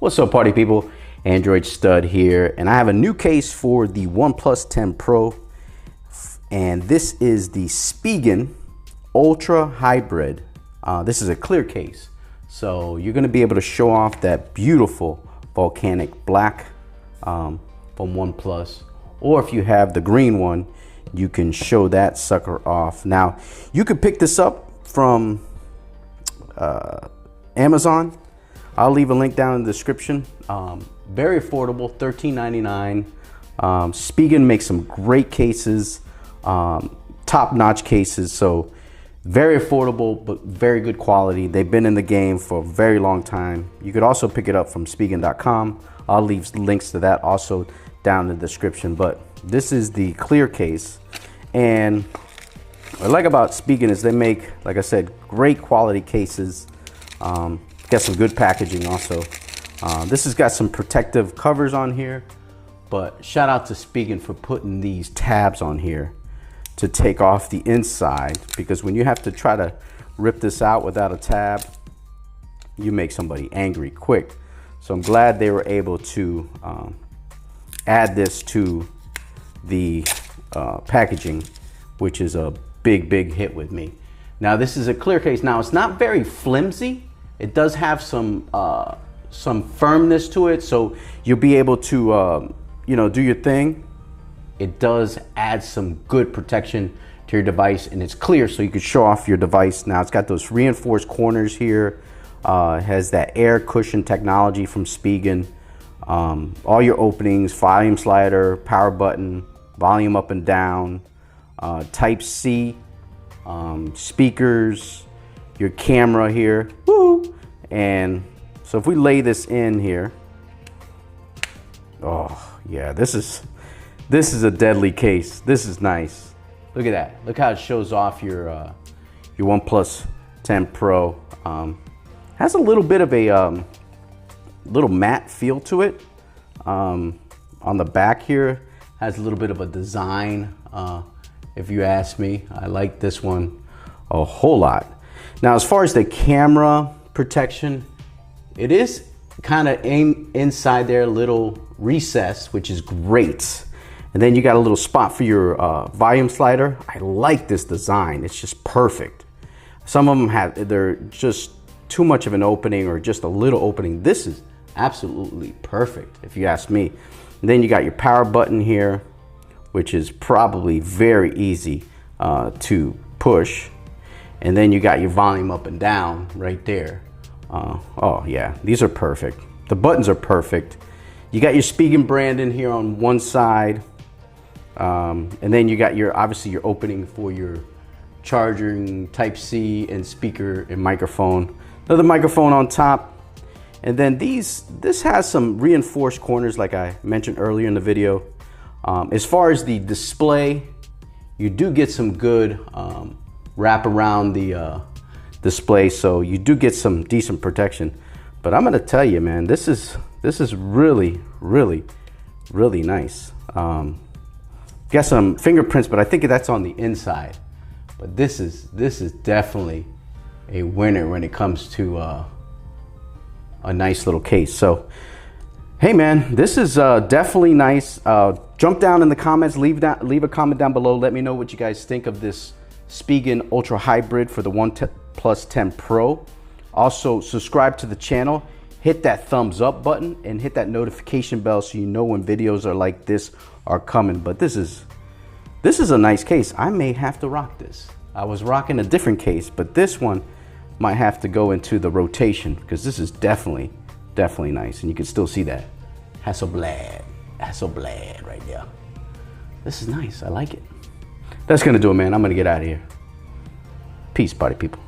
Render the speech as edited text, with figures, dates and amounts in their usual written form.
What's up, party people? Android Stud here, and I have a new case for the OnePlus 10 Pro, and this is the Spigen Ultra Hybrid. This is a clear case, so you're going to be able to show off that beautiful Volcanic black from OnePlus, or if you have the green one, you can show that sucker off. Now, you could pick this up from Amazon. I'll leave a link down in the description. Very affordable, $13.99. Spigen makes some great cases, top-notch cases, so very affordable but very good quality. They've been in the game for a very long time. You could also pick it up from Spigen.com. I'll leave links to that also down in the description, but this is the clear case. And what I like about Spigen is they make, like I said, great quality cases. Got some good packaging also. This has got some protective covers on here, but shout out to Spigen for putting these tabs on here to take off the inside, because when you have to try to rip this out without a tab, you make somebody angry quick. So I'm glad they were able to add this to the packaging, which is a big hit with me. Now this is a clear case. Now it's not very flimsy. It does have some firmness to it, so you'll be able to you know, do your thing. It does add some good protection to your device, and it's clear, so you can show off your device. Now it's got those reinforced corners here. It has that air cushion technology from Spigen. All your openings, volume slider, power button, volume up and down, Type-C, speakers, your camera here. Woo! And so if we lay this in here, oh yeah, this is a deadly case. This is nice. Look at that. Look how it shows off your OnePlus 10 Pro. Has a little bit of a little matte feel to it. On the back here has a little bit of a design. If you ask me, I like this one a whole lot. Now, as far as the camera protection, it is kind of inside there, a little recess, which is great. And then you got a little spot for your volume slider. I like this design. It's just perfect. Some of them they're just too much of an opening or just a little opening. This is absolutely perfect, if you ask me. And then you got your power button here, which is probably very easy to push. And then you got your volume up and down right there. Oh yeah, these are perfect. The buttons are perfect. You got your Spigen brand in here on one side. And then you got obviously your opening for your charging, Type-C, and speaker and microphone. Another microphone on top. And then this has some reinforced corners like I mentioned earlier in the video. As far as the display, you do get some good wrap around the display, so you do get some decent protection. But I'm gonna tell you, man, this is really nice. Got some fingerprints, but I think that's on the inside. But this is definitely a winner when it comes to a nice little case. So hey man, this is definitely nice. Jump down in the comments, leave a comment down below. Let me know what you guys think of this Spigen Ultra Hybrid for the OnePlus 10 Pro. Also, subscribe to the channel, hit that thumbs up button, and hit that notification bell so you know when videos are like this are coming. But this is a nice case. I may have to rock this. I was rocking a different case, but this one might have to go into the rotation because this is definitely nice, and you can still see that Hasselblad right there. This is nice. I like it. That's gonna do it, man. I'm gonna get out of here. Peace, party people.